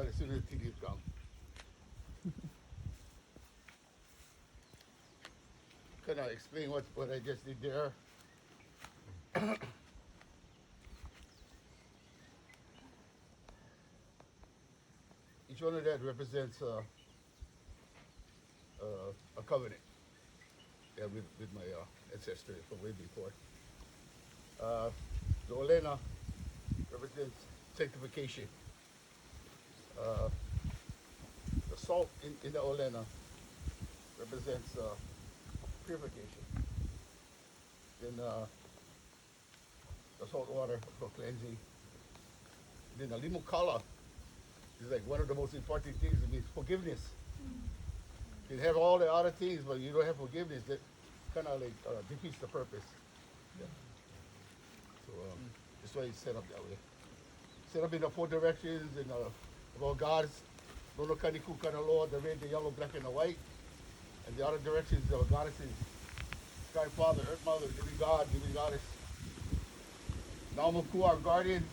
start as soon as the TDs come. Can I explain what I just did there? Each one of that represents a covenant, yeah, with my ancestors from way before. The Olena represents sanctification. Uh, the salt in the Olena represents purification. Then the salt water for cleansing. Then the limukala is like one of the most important things. It means forgiveness. You can have all the other things, but you don't have forgiveness. That kind of like defeats the purpose. Yeah. So that's why it's set up that way. Set up in the four directions and about gods. Lono Kaliko Kanaloa, the red, the yellow, black, and the white. And the other directions are goddesses. Sky Father, Earth Mother, living God, living goddess. Naumaku, our guardian.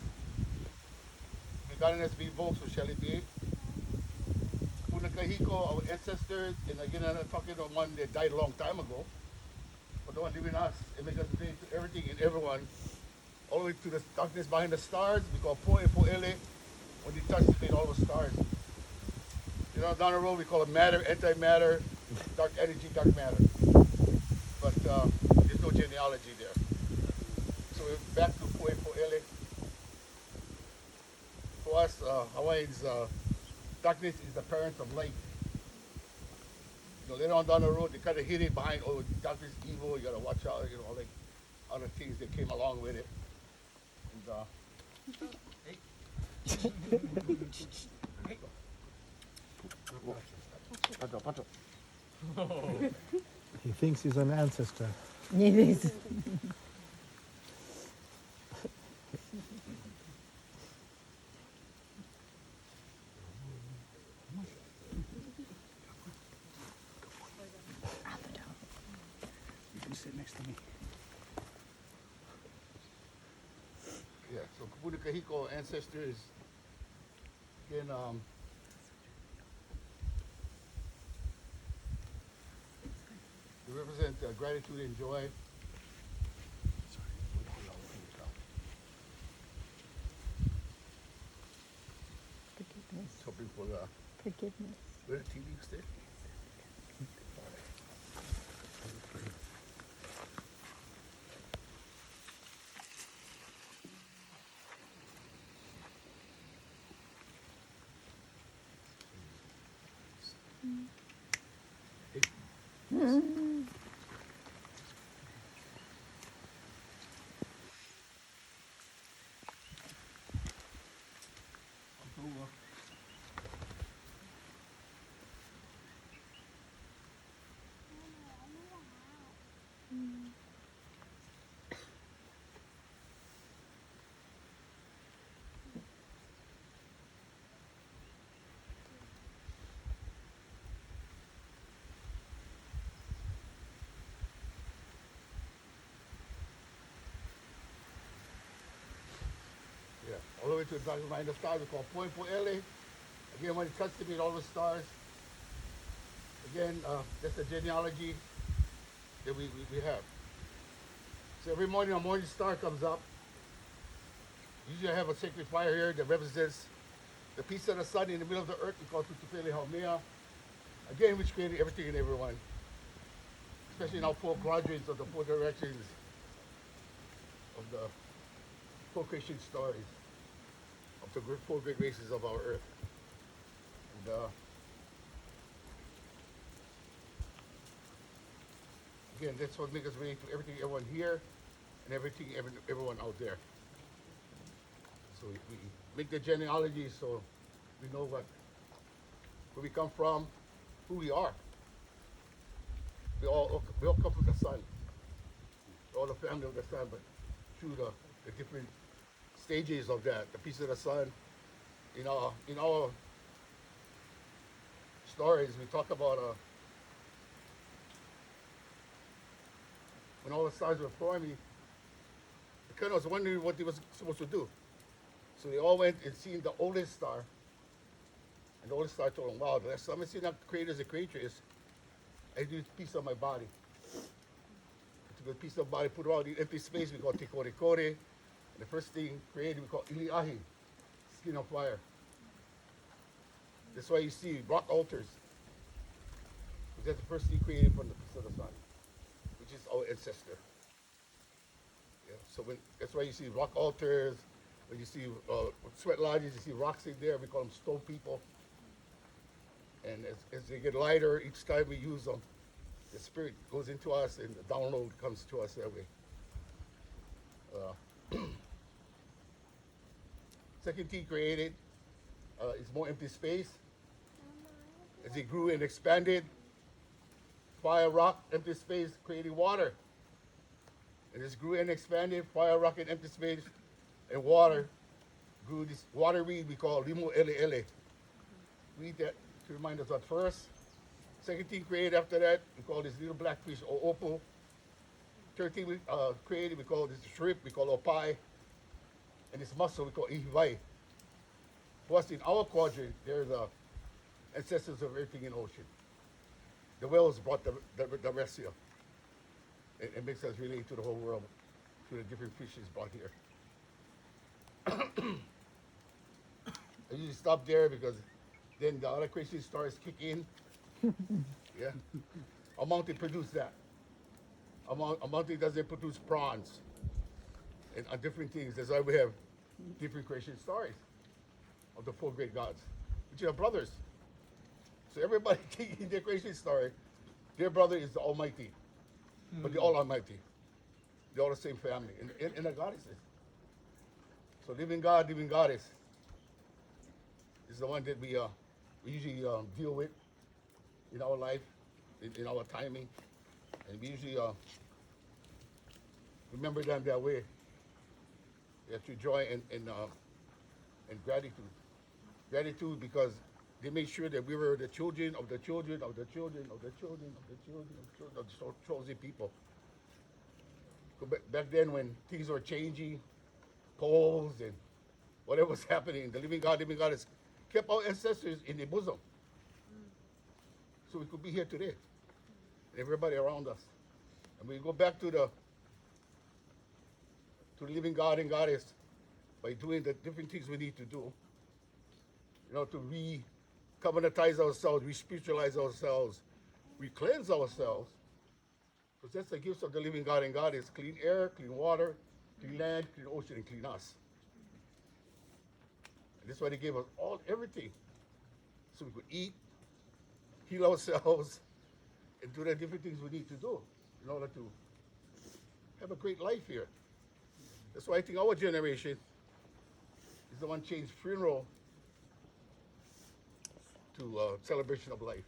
The guardian has been invoked, so shall it be. Kahiko, our ancestors, and again I'm talking about one that died a long time ago, but the one living us and make us bring to everything and everyone, all the way to the darkness behind the stars. We call Poe Poele. When he touched it, made all the stars. You know, down the road we call it matter, antimatter, dark energy, dark matter. But there's no genealogy there. So we're back to Poe Poele. For us, Hawaiians, darkness is the parent of light. You know, later on down the road, they kind of hid it behind, oh, darkness is evil, you gotta watch out, you know, like other things that came along with it. And, He thinks he's an ancestor. It is. You can sit next to me. yeah, so Kapuna Kahiko ancestors, again, they represent gratitude and joy. Forgiveness. So people, Forgiveness. where the TV stay? Yeah, all the way to the dark behind the stars, we call Poe Poele. Again, when it cuts to meet all the stars, again, that's the genealogy that we have. So every morning a morning star comes up. Usually I have a sacred fire here that represents the piece of the sun in the middle of the earth. We call Tutupele Haumea. Again, which created everything and everyone. Especially in our four quadrants of the four directions of the four creation stories of the four great races of our earth. And, again, that's what makes us ready for everything, everyone here, and everything, everyone out there. So we make the genealogy so we know where we come from, who we are. We all come from the sun. We're all the family of the sun, but through the different stages of that, the piece of the sun. In our stories, we talk about when all the stars were forming, the colonel was wondering what they was supposed to do. So they all went and seen the oldest star, And the Holy Star told him, wow, the last time I seen that creator as a creatress, I do a piece of my body. I took a piece of body, put it out in empty space, we call Tikore Kore. And the first thing created, we call Iliahi, skin of fire. That's why you see rock altars. Because that's the first thing created from the piece of the sun, which is our ancestor. Yeah, so that's why you see rock altars, when you see sweat lodges, you see rocks in there, we call them stone people. And as they get lighter, each time we use them, the spirit goes into us and the download comes to us that way. Second T created is more empty space. As it grew and expanded, fire, rock, empty space, creating water. As it grew and expanded, fire, rock, and empty space, and water grew this water weed we call Limo Ele Ele. Weed that to remind us what first. Second thing created after that, we call this little black fish or opal. Third thing we created, we call this shrimp, we call opai. And this mussel we call ihivai. For us in our quadrant, they're the ancestors of everything in ocean. The whales brought the rest here. It makes us relate to the whole world, to the different fishes brought here. I usually stop there because then the other creation stars kick in. Yeah. A mountain produces that. A mountain doesn't produce prawns and different things. That's why we have different creation stories of the four great gods, which are brothers. So everybody taking their creation story, their brother is the Almighty, but they're all Almighty. They're all the same family, and the goddesses. So living God, living goddess is the one that we usually deal with in our life, in our timing, and we usually remember them that way. Through joy and gratitude. Gratitude because they made sure that we were the children of the children of the children of the children of the children of the children of the chosen people. Back then when things were changing, polls and whatever was happening, the living God has kept our ancestors in the bosom. So we could be here today. And everybody around us. And we go back to the living God and Goddess by doing the different things we need to do. To re-covenantize ourselves, re-spiritualize ourselves, re-cleanse ourselves. Because that's the gifts of the living God and Goddess: clean air, clean water, clean land, clean ocean, and clean us. And that's why they gave us everything. So we could eat, heal ourselves, and do the different things we need to do in order to have a great life here. That's why I think our generation is the one changed funeral to celebration of life.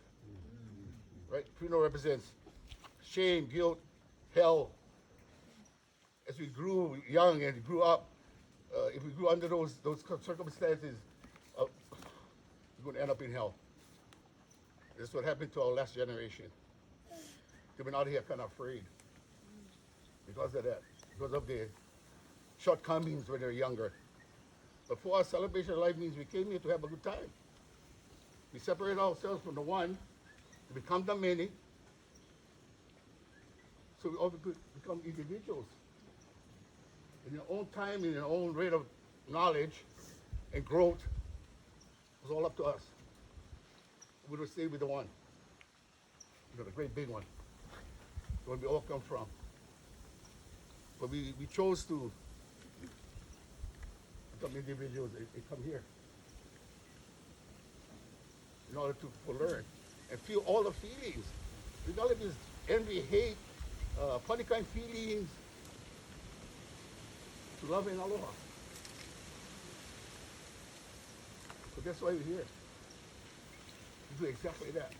Right? Funeral represents shame, guilt, hell. As we grew young and grew up, if we grew under those circumstances, we're going to end up in hell. That's what happened to our last generation. They've been out here kind of afraid because of that, because of the shortcomings when they're younger. But for us, celebration of life means we came here to have a good time. We separate ourselves from the one to become the many, so we all become individuals. In your own time, in your own rate of knowledge and growth, it's all up to us. We will stay with the one, the great big one, where we all come from. But we chose to become individuals and come here in order to learn and feel all the feelings, regardless if it's envy, hate, funny kind feelings, to love and aloha. So that's why we're here. To do exactly that.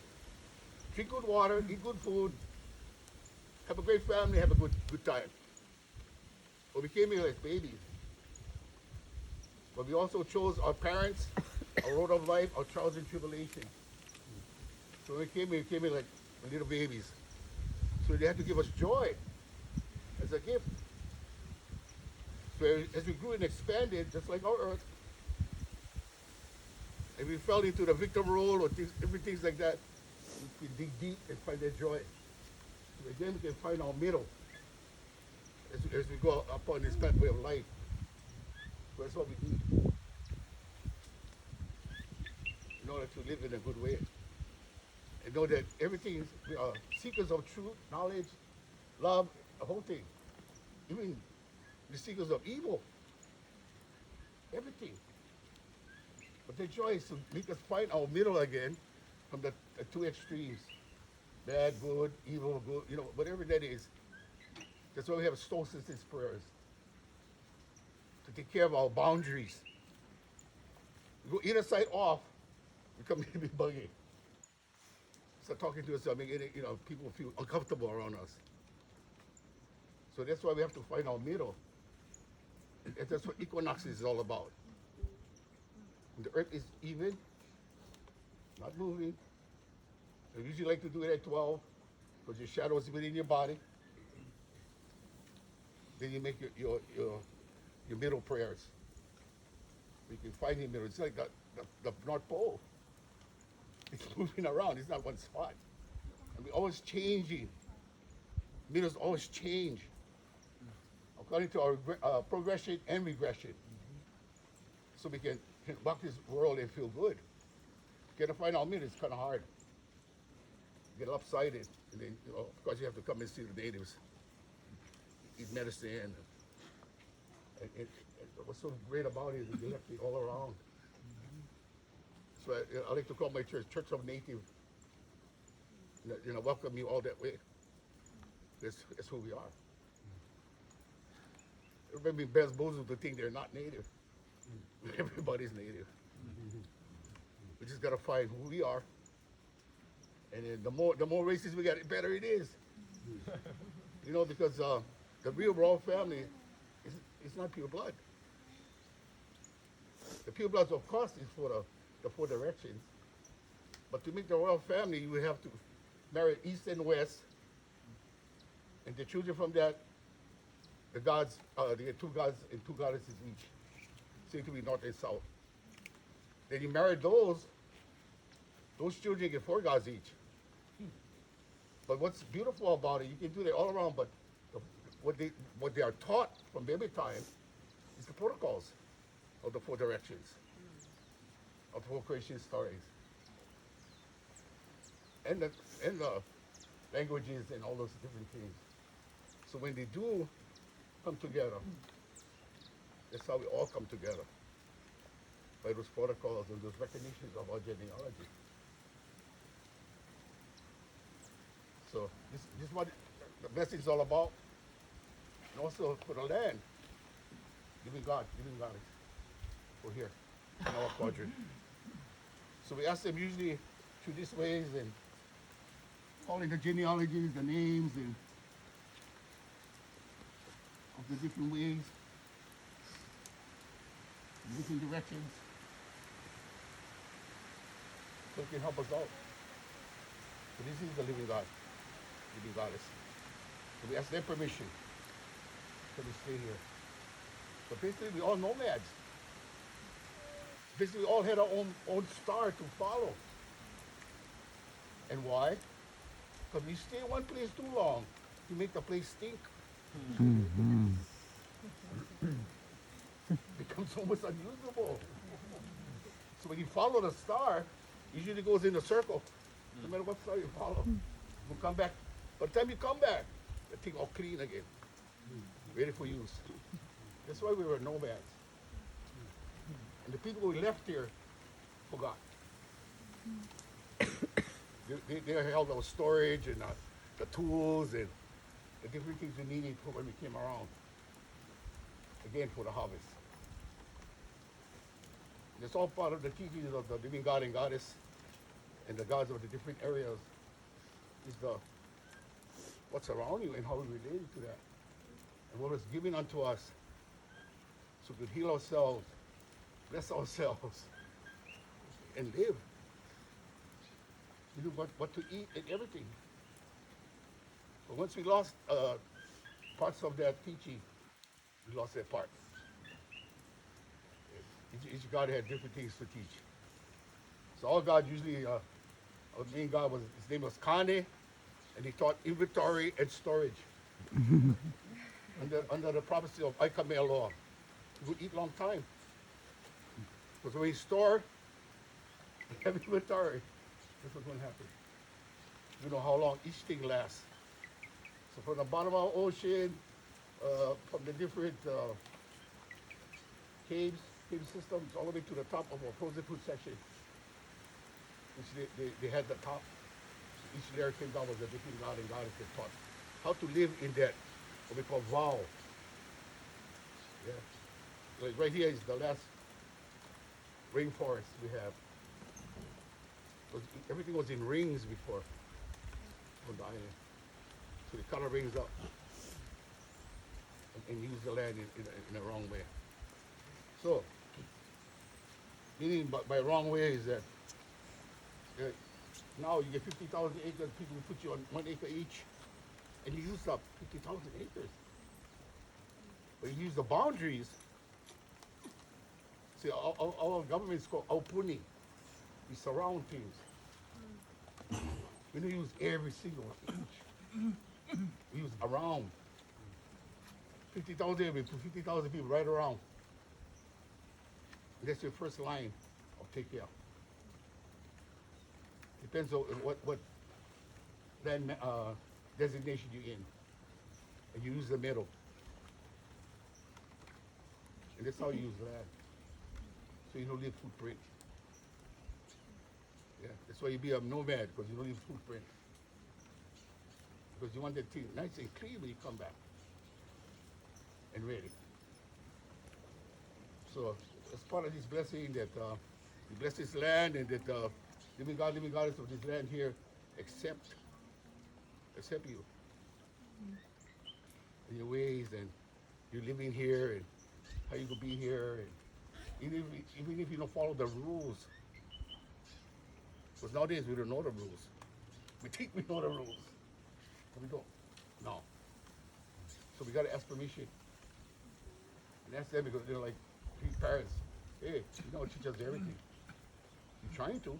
Drink good water, eat good food, have a great family, have a good time. But we came here as babies. But we also chose our parents, our road of life, our trials and tribulations. So when we came here like little babies. So they had to give us joy as a gift. So as we grew and expanded, just like our earth, if we fell into the victim role or different things like that, we can dig deep and find that joy. So again, we can find our middle as we go upon this pathway of life. So that's what we need in order to live in a good way. And know that everything is, we are seekers of truth, knowledge, love, the whole thing. Even the seekers of evil, everything. But the joy is to make us find our middle again from the two extremes. Bad, good, evil, good, whatever that is. That's why we have soul sisters prayers. To take care of our boundaries. We go either side off, we come to be buggy. Start talking to us, people feel uncomfortable around us. So that's why we have to find our middle. And that's what equinox is all about. When the earth is even, not moving. I usually like to do it at 12 because your shadow is within your body. Then you make your middle prayers. You can find your middle. It's like the North Pole. It's moving around. It's not one spot. And we're always changing. Middles always change according to our progression and regression. So we can walk this world and feel good. Get to find our middle is kind of hard. Get lopsided, and then of course you have to come and see the natives, eat medicine. And what's so great about it is they left me all around. So I like to call my church Church of Native. Welcome you all that way. That's who we are. Everybody bears bosom to think they're not native. Everybody's native. We just gotta find who we are. And then the more races we got, the better it is. Because the real royal family is not pure blood. The pure blood, of course, is for the four directions. But to make the royal family, you have to marry east and west. And the children from that, the gods, they get two gods and two goddesses each. Seem to be north and south. Then you marry those children get four gods each. But what's beautiful about it, you can do that all around, but what they are taught from baby time is the protocols of the four directions, of the four creation stories. And the languages and all those different things. So when they do come together, that's how we all come together. By those protocols and those recognitions of our genealogy. So this is what the message is all about. And also for the land, giving goddess, for here in our quadrant. So we ask them usually through these ways and calling the genealogies, the names, and of the different ways, different directions. So it can help us out. So this is the living God, living goddess. So we ask their permission to stay here. So basically we all nomads. Basically we all had our own star to follow. And why? Because we stay in one place too long, you make the place stink. Becomes almost unusable. So when you follow the star, usually it goes in a circle. No matter what star you follow, you come back. By the time you come back, the thing all clean again, ready for use. That's why we were nomads. And the people who left here forgot. They held our storage and the tools and the different things we needed for when we came around. Again, for the harvest. And it's all part of the teachings of the living God and goddess and the gods of the different areas. Is what's around you and how we relate to that. And what was given unto us so we could heal ourselves, bless ourselves, and live. We knew what to eat and everything. But once we lost parts of that teaching, we lost that part. Each God had different things to teach. So our God usually, our main God was, his name was Kane, and he taught inventory and storage under the prophecy of Ikamea law. He would eat long time. Because when he store heavy inventory, that's what's going to happen. You know how long each thing lasts. So from the bottom of the ocean, from the different cave systems, all the way to the top of a frozen food section, which they had the top. Each layer came down was a different god, and God is taught how to live in that, what we call vow. Yeah. Like right here is the last rainforest we have. Everything was in rings before on the island. So they cut the rings up and use the land in the wrong way. So, meaning by wrong way is that now you get 50,000 acres, people will put you on 1 acre each, and you use up 50,000 acres. But you use the boundaries. See, our government is called Aupuni. We surround things. We don't use every single inch. We use around. 50,000, we put 50,000 people right around. And that's your first line of take care. Depends on what land designation you're in. And you use the middle. And that's how you use land. So you don't leave footprint. Yeah, that's why you be a nomad, because you don't leave footprint. Because you want that thing nice and clean when you come back. And ready. So as part of this blessing that you bless this land, and that living goddess of this land here accept you in your ways, and you're living here, and how you could be here, and even if you don't follow the rules, because nowadays we don't know the rules. We think we know the rules, but we don't. No. So we got to ask permission. And ask them, because they're like three parents. Hey, you know, teach us everything. You're trying to.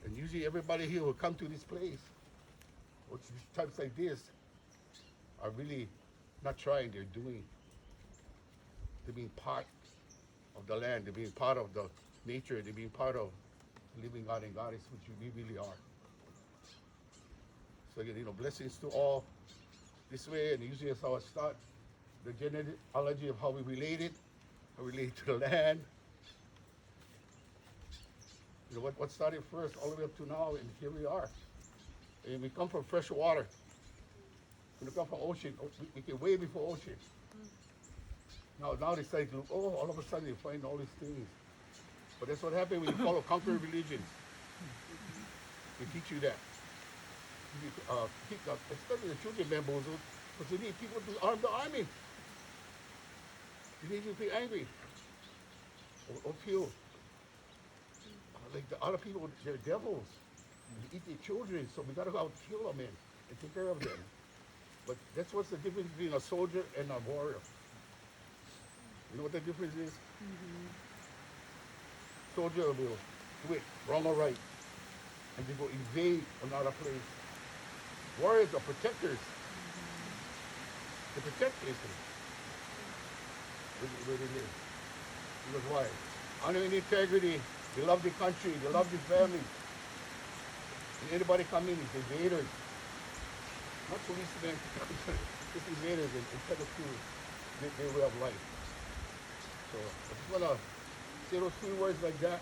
And usually everybody here will come to this place, or to types like this, are really not trying, they're doing. They're being part of the land, they're being part of the nature, they're being part of living God and Goddess, which we really are. So again, you know, blessings to all this way, and usually that's how I start. The genealogy of how we related, how we relate to the land. You know, what started first all the way up to now, and here we are. And we come from fresh water. We come from ocean, we came way before ocean. Now they say, all of a sudden you find all these things. But that's what happened when you follow conquering religions. They teach you that. Especially the children bamboozled, because they need people to arm the army. They need you to be angry or kill. Like the other people, they're devils. They eat their children, so we gotta go out and kill them and take care of them. But that's what's the difference between a soldier and a warrior. You know what the difference is? Mm-hmm. Soldier will do it, wrong or right, and they go invade another place. Warriors are protectors. They protect Israel. Where they live. Because why? Honor and integrity. They love their country. They love their family. And anybody come in, it's invaders. Not policemen. Just invaders and try to steal their way of life. So I just want to say those few words like that.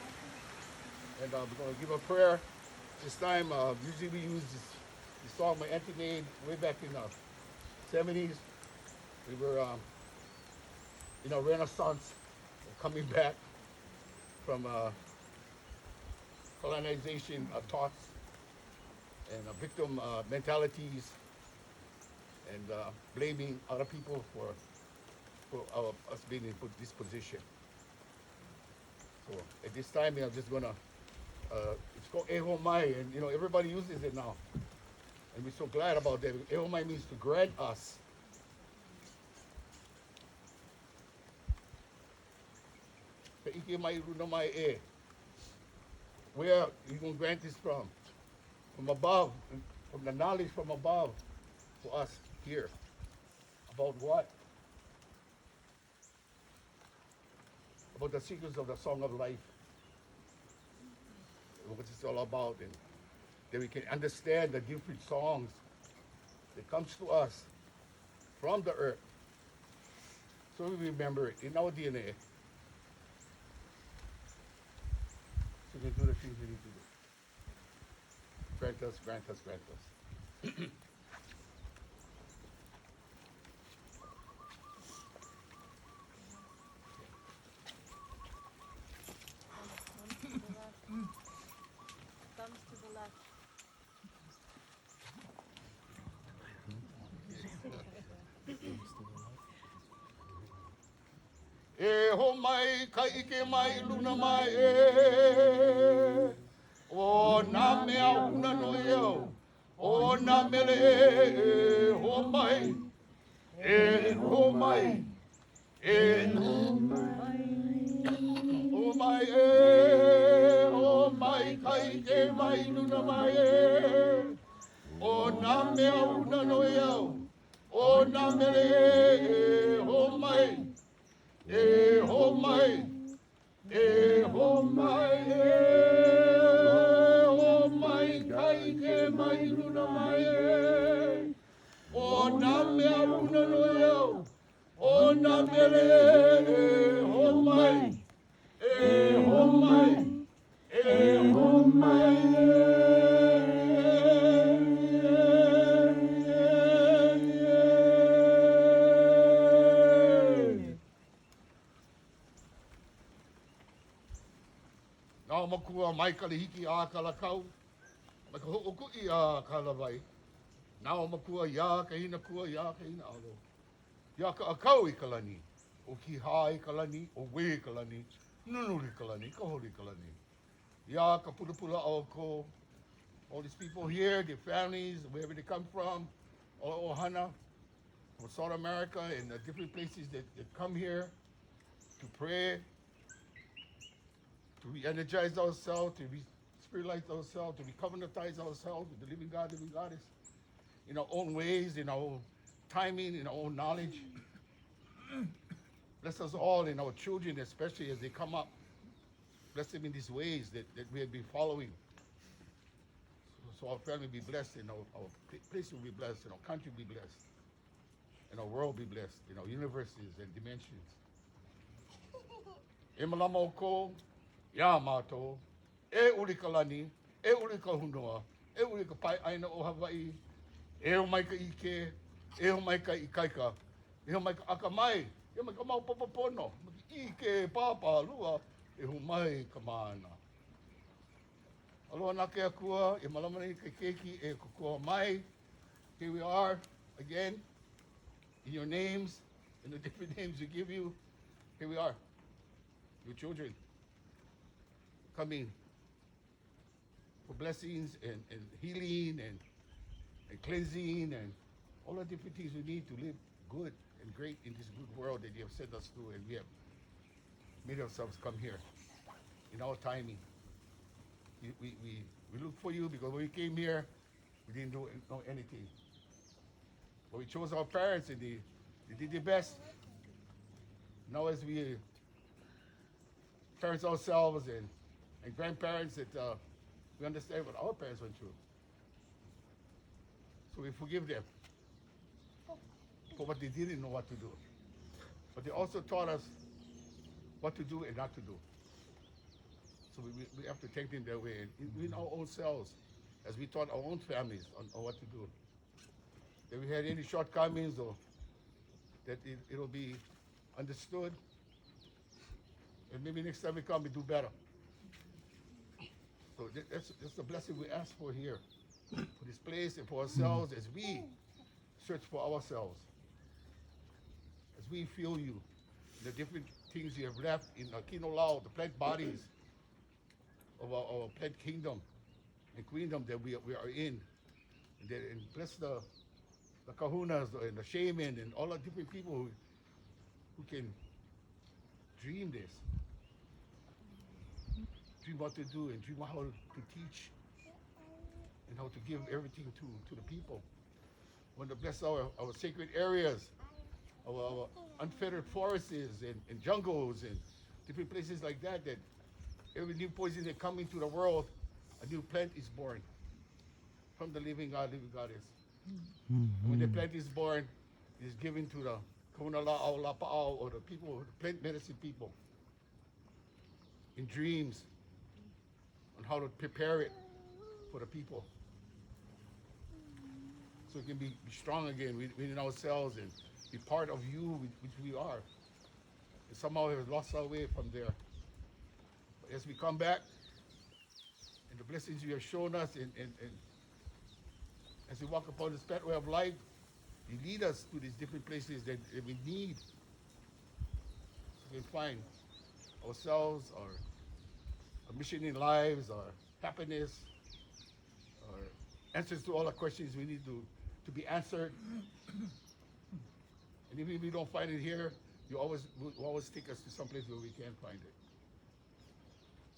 And we're going to give a prayer. This time, usually we use this song my auntie made way back in the 70s. We were in a renaissance, coming back from colonization thoughts and victim mentalities, and blaming other people for us being in this position. So at this time, I'm just gonna, it's called Ehomai, and you know, everybody uses it now. And we're so glad about that. Ehomai means to grant us. where He's going to grant this from above, from the knowledge from above for us here. About what? About the secrets of the song of life, what it's all about, and that we can understand the different songs that comes to us from the earth. So we remember it in our DNA. So we can do the things we need to do. Grant us, grant us, grant us. Thumbs to the left. E ho mai, ka ike mai, luna mai e. O nā mea una no eo. O nā mele e ho mai. E ho mai. E ho mai e. Ho mai, ka ike mai, luna mai e. O nā mea una no eo. O nā mele e ho mai. E ho mai, e ho mai, kai ke mai luna mai e. O nā mea una no eo, o nā mele e ho mai, e ho mai, e ho mai Nā makua mai ka lihiki a ka lakau, mai ka ho'okui a ka lawai. Nā makua ia ka hina kua, ia ka hina alo. Ia ka akau I ka lani, o ki hā I ka lani, o we ka lani, nunuri ka lani, ka hori ka lani. Ia ka pula o ko, all these people here, their families, wherever they come from, o Ohana, from South America and the different places that come here to pray, to re-energize ourselves, to re-spiritualize ourselves, to re-covenantize ourselves with the living God, living Goddess, in our own ways, in our own timing, in our own knowledge. Bless us all and our children, especially as they come up. Bless them in these ways that we have been following. So our family be blessed, and our place will be blessed, and our country will be blessed, and our world be blessed, and our universes and dimensions. E malama o ko, ia mātou, e uri ka lani, e uri ka hunua, e uri ka pai aina o Hawaii, e o mai ka ike, e o mai ka ikaika, e o mai ka akamai, e o mai ka mau papapono, ike, papa, lua, e ho mai ka mana. Aloha nā ke akua, e malama nei ka keiki, e kukua mai. Here we are again, in your names, in the different names we give you. Here we are, your children, coming for blessings and healing and cleansing and all the different things we need to live good and great in this good world that you have sent us to, and we have made ourselves come here in our timing. We look for you because when we came here, we didn't know anything. But we chose our parents and they did their best. Now as we parents ourselves and grandparents that we understand what our parents went through. So we forgive them for what they didn't know what to do. But they also taught us what to do and not to do. So we have to take them that way, and in our own selves, as we taught our own families on what to do. If we had any shortcomings or that it'll be understood, and maybe next time we come, we do better. So that's the blessing we ask for here, for this place and for ourselves as we search for ourselves, as we feel you, the different things you have left in Kino Lao, the plant bodies of our plant kingdom and queendom that we are in. And bless the kahunas and the shaman and all the different people who can dream this, dream what to do and dream how to teach and how to give everything to the people. Want to bless our sacred areas, our unfettered forests and jungles and different places like that, that every new poison that come into the world, a new plant is born from the living God is. And when the plant is born, it is given to the Kaunala'au Lapa'au, or the people, the plant medicine people, in dreams on how to prepare it for the people. So it can be strong again within ourselves and be part of you, which we are. And somehow we have lost our way from there. But as we come back, and the blessings you have shown us, and as we walk upon this pathway of life, you lead us to these different places that we need. So we can find ourselves, our mission in lives, our happiness, our answers to all the questions we need to be answered. And even if we don't find it here, you always take us to some place where we can find it.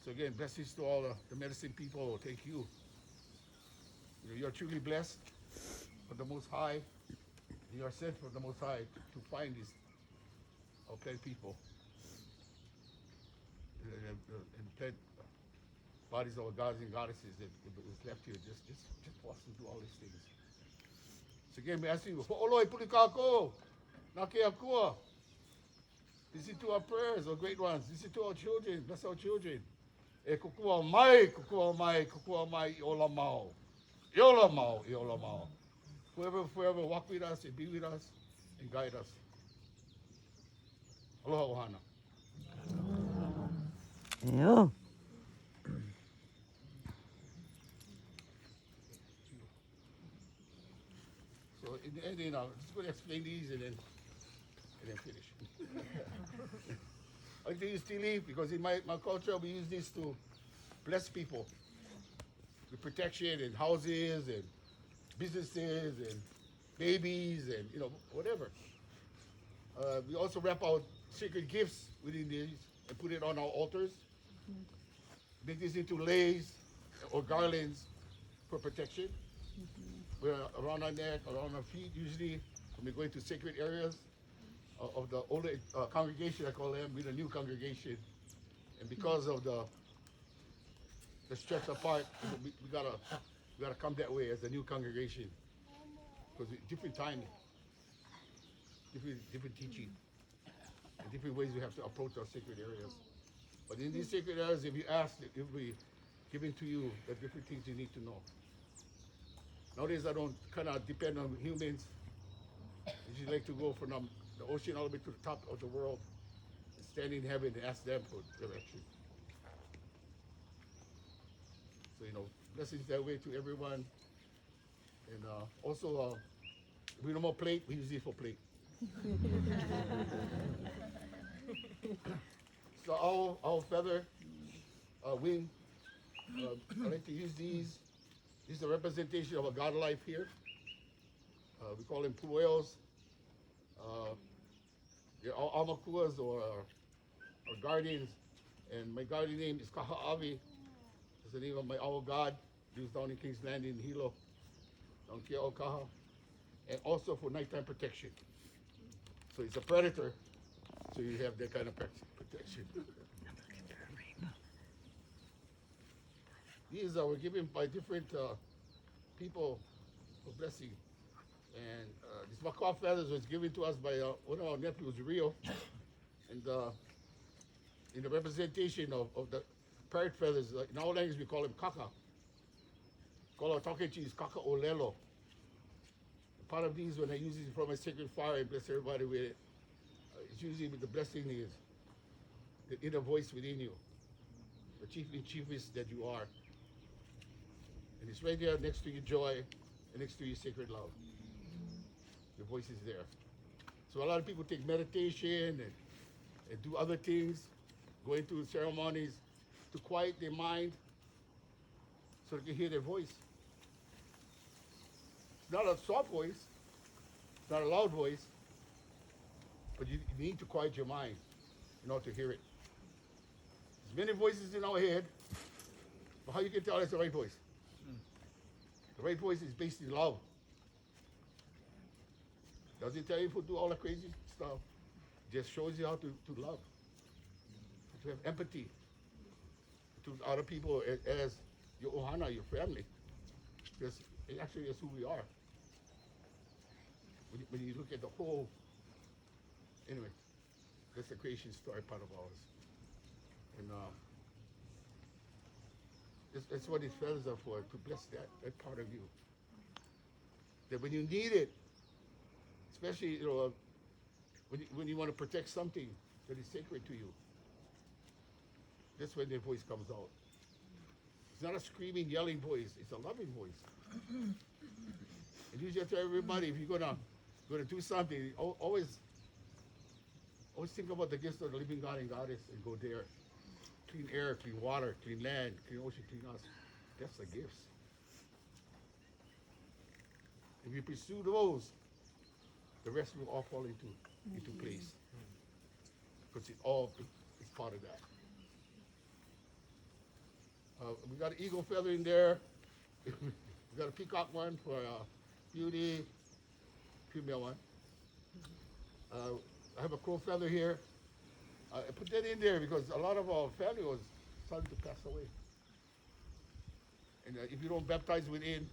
So again, blessings to all the medicine people. Thank you. You are truly blessed from the Most High. You are sent from the Most High to find these our plant people and plant bodies of our gods and goddesses that is left here just for us to do all these things. So again, we ask you, ho'oloi pulikako, nake akua. Listen to our prayers, our great ones. Listen to our children. Bless our children. E kukua mai, kukua mai, kukua mai, iola mau. Iola mau, iola mau. Forever walk with us and be with us and guide us. Aloha ohana. Yeah. So in the end, I'm just going to explain these and then finish. I like to use tea leaf because in my culture we use this to bless people with protection and houses and businesses and babies and whatever. We also wrap our sacred gifts within these and put it on our altars. Make this into leis or garlands for protection. We're around our neck, around our feet usually when we go into sacred areas of the older congregation, I call them. We're the new congregation. And because of the stretch apart, we gotta come that way as a new congregation. Because different timing, different teaching, and different ways we have to approach our sacred areas. But in these sacred areas, if you ask, it will be given to you the different things you need to know. Nowadays, I don't kind of depend on humans. I usually like to go from the ocean all the way to the top of the world and stand in heaven and ask them for direction. So, blessings that way to everyone. And also, if we no more plate, we use this for plate. So our feather, wing, I like to use these. This is a representation of a god life here. We call them pueos. They're all amakuas or guardians. And my guardian name is Kaha'avi. It's the name of my owl god. He was down in King's Landing in Hilo, down Kia Okaha. And also for nighttime protection. So it's a predator, so you have that kind of protection. These were given by different people for blessing. And this macaw feathers was given to us by one of our nephews, Rio. And in the representation of the parrot feathers, in our language we call them kaka. Call Tokechi is kaka olelo. Part of these, when I use it for my sacred fire, I bless everybody with it. It's usually with the blessing is the inner voice within you, the chiefest that you are. And it's right there next to your joy and next to your sacred love. Your voice is there. So a lot of people take meditation and do other things, go into ceremonies to quiet their mind so they can hear their voice. It's not a soft voice, it's not a loud voice, but you need to quiet your mind in order to hear it. There's many voices in our head, But how you can tell that's the right voice? The right voice is based in love. Doesn't tell you to do all the crazy stuff. Just shows you how to love, to have empathy to other people as your ohana, your family. Because it actually is who we are. When you look at the whole, anyway, that's the creation story part of ours. And that's what these feathers are for, to bless that part of you. That when you need it, especially when you want to protect something that is sacred to you, that's when their voice comes out. It's not a screaming, yelling voice. It's a loving voice. And usually I tell everybody, if you're gonna do something, always think about the gifts of the living God and Goddess and go there. Clean air, clean water, clean land, clean ocean, clean us. That's the gifts. If you pursue those, the rest will all fall into place. Because it's part of that. We got an eagle feather in there. We got a peacock one for beauty, female one. I have a crow feather here. I put that in there because a lot of our family was starting to pass away. And if you don't baptize within,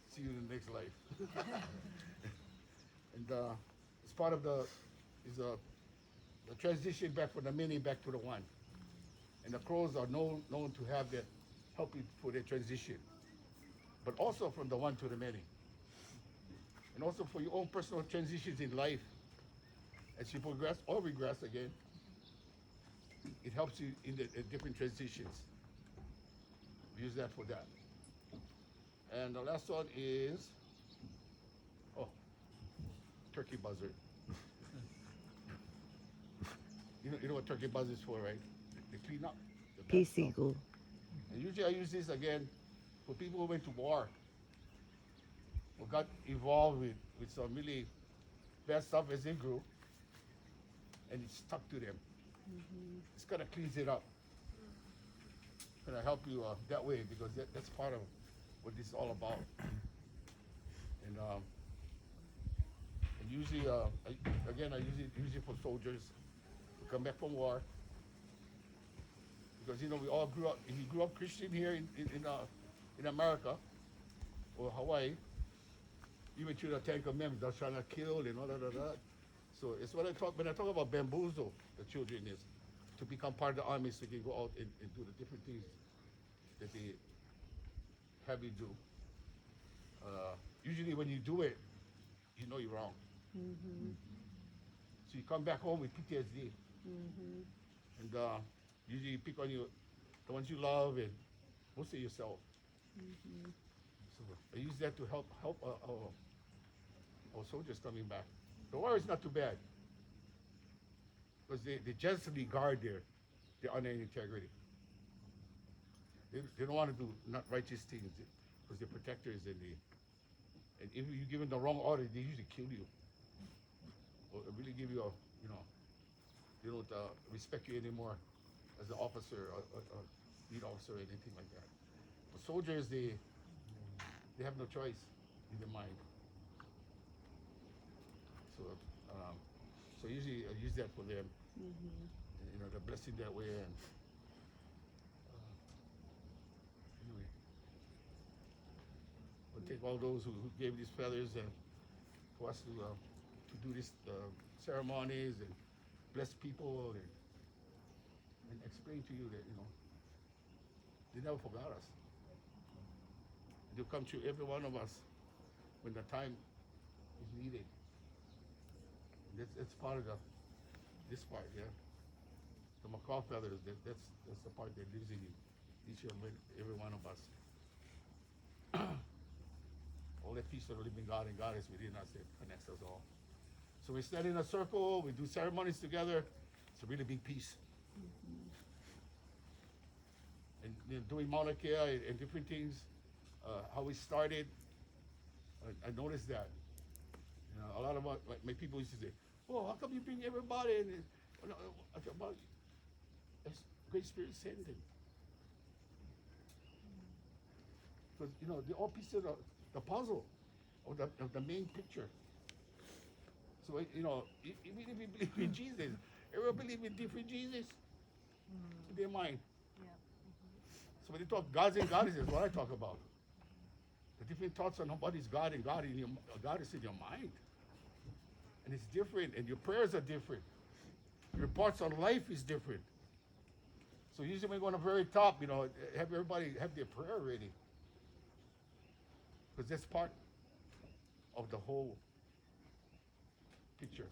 see you in the next life. And it's part of the transition back from the many back to the one. And the crows are known to have that helping for their transition, but also from the one to the many. And also for your own personal transitions in life, as you progress or regress again, it helps you in the different transitions. Use that for that. And the last one is, turkey buzzard. You know what turkey buzz is for, right? They clean up. Peace eagle. And usually I use this again for people who went to war, who got involved with some really bad stuff as they grew, and it stuck to them. It's gonna cleanse it up. It's gonna help you that way, because that's part of what this is all about. And usually, I use it for soldiers who come back from war. Because we all grew up. If you grew up Christian here in America or Hawaii, you went through the Ten Commandments, thou shalt not kill, and all that. So it's when I talk about bamboozle the children is to become part of the army, so they can go out and do the different things that they have you do. Usually when you do it, you know you're wrong. So you come back home with PTSD. And usually you pick on the ones you love, and mostly yourself. So I use that to help our soldiers coming back. The war is not too bad, because they justly guard their honor and integrity. They don't want to do not righteous things, because they're protectors, and if you give them the wrong order, they usually kill you, or really give you they don't respect you anymore as an officer or lead officer or anything like that. But soldiers, they have no choice in their mind. So usually I use that for them. They're blessing that way. And anyway, we'll take all those who gave these feathers and for us to do these ceremonies and bless people and explain to you that they never forgot us. They'll come to every one of us when the time is needed. That's part of this part, yeah. The macaw feathers, that's the part that lives in you, each and every one of us. All that peace of the living God and Goddess within us that connects us all. So we stand in a circle, we do ceremonies together. It's a really big piece. And doing Mauna Kea and different things, how we started, I noticed that. A lot of my people used to say, "Oh, how come you bring everybody?" And I said, "Well, That's Great Spirit sending. Because, you know, they're all pieces of the puzzle, of the main picture. So, you know, even if you believe in Jesus, everyone believe in different Jesus in their mind. Yeah. So when they talk gods and goddesses, what I talk about. The different thoughts on what is God and God is in your mind. And it's different, and your prayers are different. Your parts on life is different. So usually when you go on the very top, you know, have everybody have their prayer ready. Because that's part of the whole picture.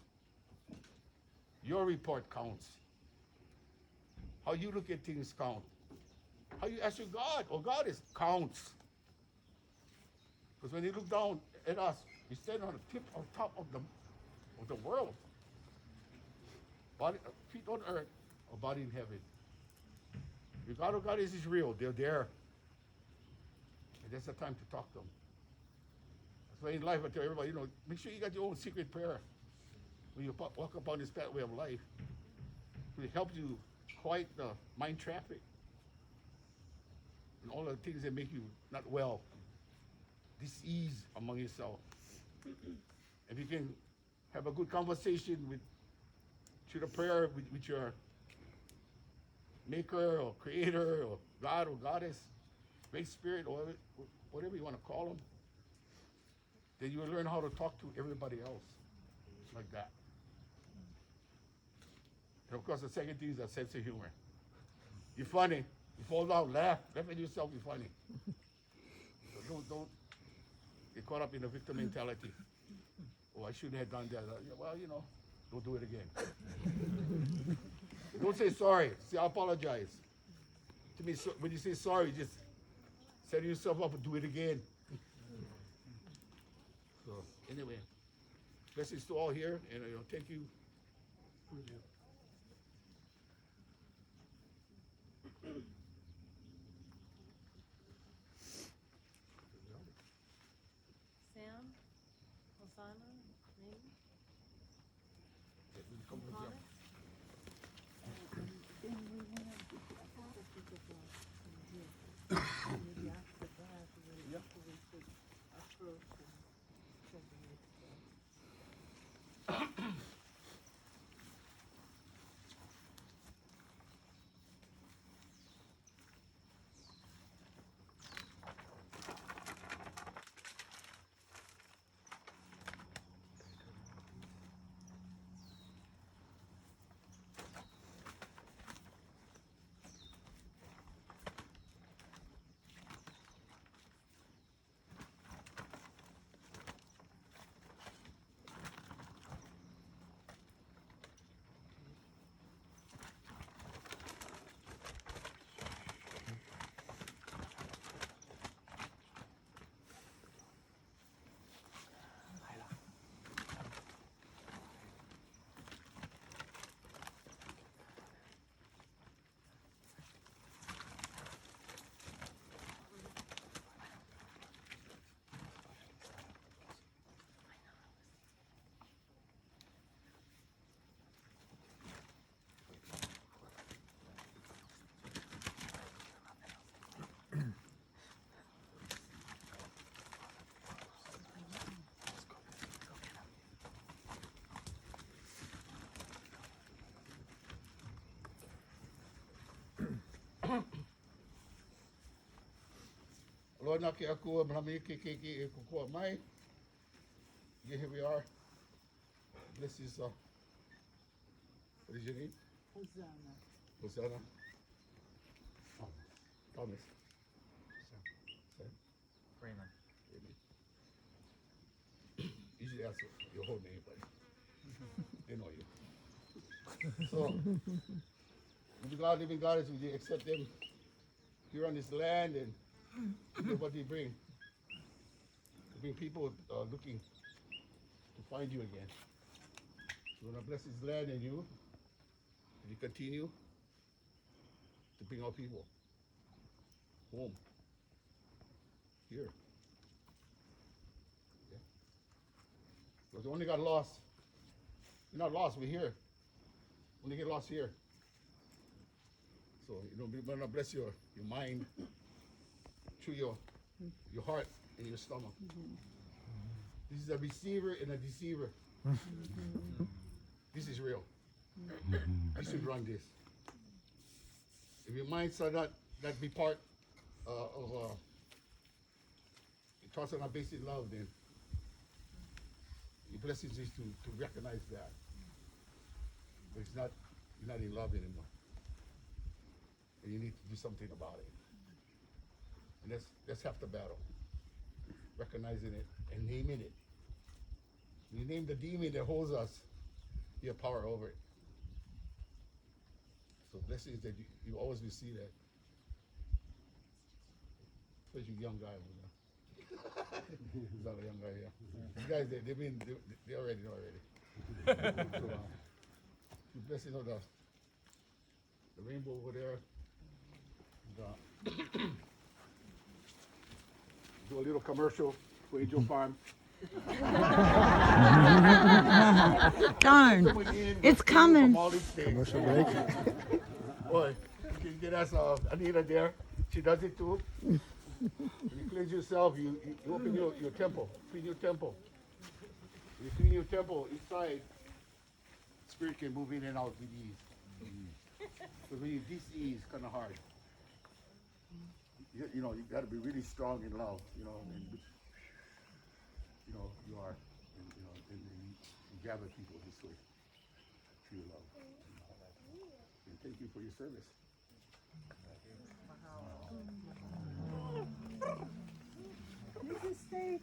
Your report counts. How you look at things count. How you ask your God, or God is counts. Because when you look down at us, we stand on the tip on top of the world. Body, feet on earth, or body in heaven. Your God or God is real. They're there. And that's the time to talk to them. That's why in life I tell everybody, you know, make sure you got your own secret prayer when you walk upon this pathway of life. It helps you quiet the mind traffic and all the things that make you not well. Dis-ease among yourself. If you can have a good conversation through the prayer with your maker or creator or God or goddess, great spirit, or whatever you want to call them, then you will learn how to talk to everybody else like that. And of course, the second thing is a sense of humor. You're funny. You fall down, laugh at yourself, you're funny. So don't get caught up in the victim mentality. Oh, I shouldn't have done that. Yeah, well, you know, don't do it again. Don't say sorry. Say, I apologize. To me, when you say sorry, just set yourself up and do it again. So, anyway, blessings to all here, and you know, thank you. Sam, Hosanna, maybe? Come with Comments? Then we want to thought of people maybe after that, we could approach and send the next one. Lord, na ki aku marami ki kukuha mai. Yeah, here we are. This is what is your name? Hosanna. Hosanna. Oh, Thomas. Sam. Raymond. Amen. Usually ask your whole name, but they know you. So, with God, living God, is we accept them here on this land and look what they bring. They bring people looking to find you again. So, we're going to bless this land and you, and you continue to bring our people home. Here. Yeah. Because we only got lost. We're not lost, we're here. Only get lost here. So we're gonna bless your mind through your heart and your stomach. This is a receiver and a deceiver. This is real. You should run this. If your mind shall not be part of thoughts on a basic love, then your blessings is to recognize that. But it's not, you're not in love anymore. And you need to do something about it. And that's half the battle. Recognizing it and naming it. When you name the demon that holds us, you have power over it. So blessings that you always will see that. Especially young guys. There's not a young guy here. These guys, they already know already. So, the blessing of the rainbow over there. Do a little commercial for Angel Farm. Darn. It's coming. Commercial break. Boy, you can get us Anita there. She does it too. When you cleanse yourself, you open your temple, clean your temple. When you clean your temple inside, spirit can move in and out with ease. But when you dis-ease, it's kind of hard. You got to be really strong in love, and you are, and you gather people this way through your love. And thank you for your service. You can stay